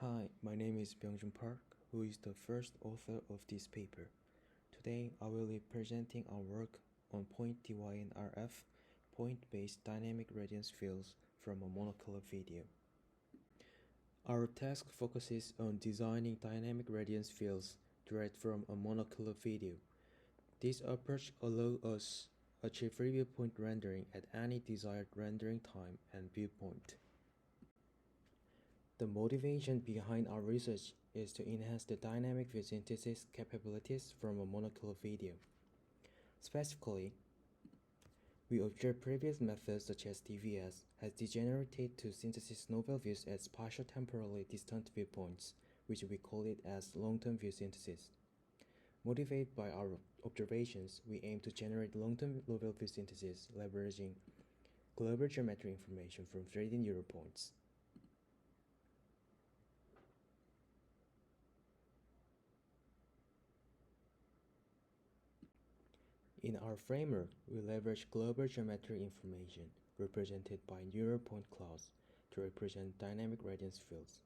Hi, my name is Byeongjun Park, who is the first author of this paper. Today, I will be presenting our work on Point-DynRF, point-based dynamic radiance fields from a monocular video. Our task focuses on designing dynamic radiance fields derived from a monocular video. This approach allows us to achieve viewpoint rendering at any desired rendering time and viewpoint. The motivation behind our research is to enhance the dynamic view synthesis capabilities from a monocular video. Specifically, we observed previous methods such as DVS has degenerated to synthesize novel views at spatio-temporally distant viewpoints, which we call it as long-term view synthesis. Motivated by our observations, we aim to generate long-term novel view synthesis leveraging global geometry information from 3D neural points. In our framework, we leverage global geometry information represented by neural point clouds to represent dynamic radiance fields.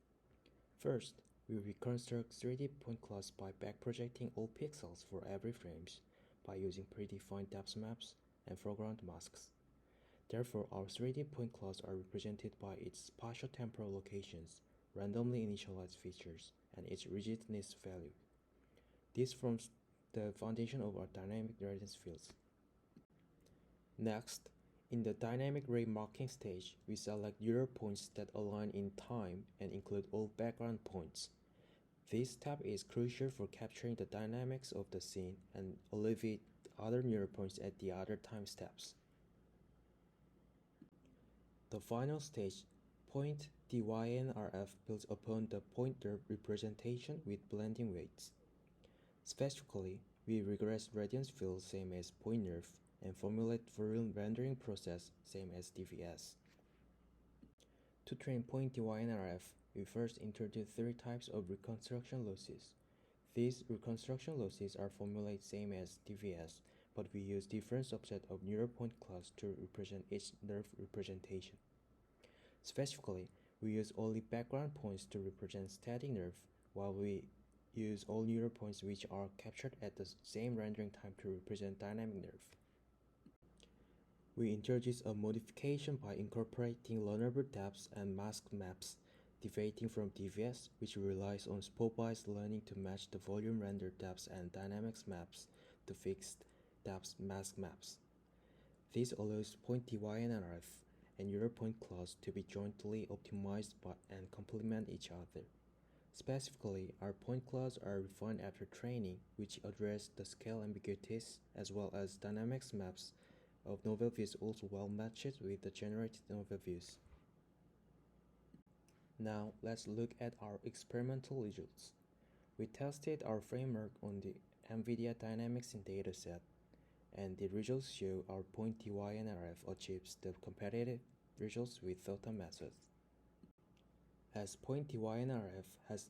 First, we reconstruct 3D point clouds by backprojecting all pixels for every frames by using predefined depth maps and foreground masks. Therefore, our 3D point clouds are represented by its spatio-temporal locations, randomly initialized features, and its rigidness value. This forms the foundation of our dynamic radiance fields. Next, in the dynamic ray marking stage, we select neural points that align in time and include all background points. This step is crucial for capturing the dynamics of the scene and alleviate other neural points at the other time steps. The final stage, Point-DynRF, builds upon the pointer representation with blending weights. Specifically, we regress radiance fields same as Point-DynRF and formulate volume rendering process same as DVS. To train Point-DynRF, we first introduce three types of reconstruction losses. These reconstruction losses are formulated same as DVS, but we use different subset of neural point clouds to represent each nerve representation. Specifically, we use only background points to represent static nerve, while we use all neural points which are captured at the same rendering time to represent dynamic nerve. We introduce a modification by incorporating learnable depths and mask maps, deviating from DVS, which relies on spot-bias learning to match the volume render depths and dynamics maps to fixed depth mask maps. This allows Point-DynRF and neural point clouds to be jointly optimized and complement each other. Specifically, our point clouds are refined after training, which address the scale ambiguities as well as dynamics maps of novel views also well matched with the generated novel views. Now, let's look at our experimental results. We tested our framework on the NVIDIA Dynamic Scenes Dataset, and the results show our Point-DynRF achieves the competitive results with delta methods. As Point-DynRF has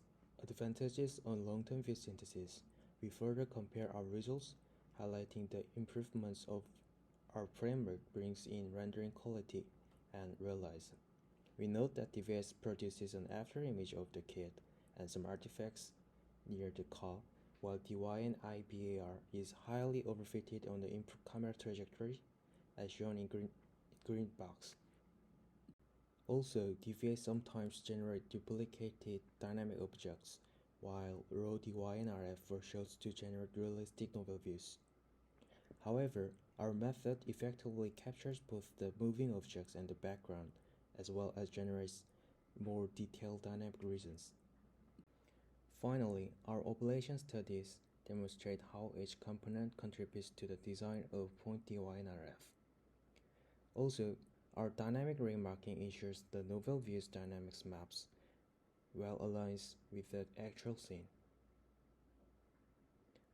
advantages on long-term view synthesis, we further compare our results, highlighting the improvements of our framework brings in rendering quality and realism. We note that DVS produces an after-image of the kit and some artifacts near the car, while DynIBAR is highly overfitted on the improved camera trajectory, as shown in green box. Also, DVS sometimes generate duplicated dynamic objects, while raw DynRF shows to generate realistic novel views. However, our method effectively captures both the moving objects and the background, as well as generates more detailed dynamic regions. Finally, our oblation studies demonstrate how each component contributes to the design of Point-DynRF. Also, our dynamic ray marking ensures the novel views dynamics maps well aligns with the actual scene.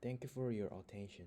Thank you for your attention.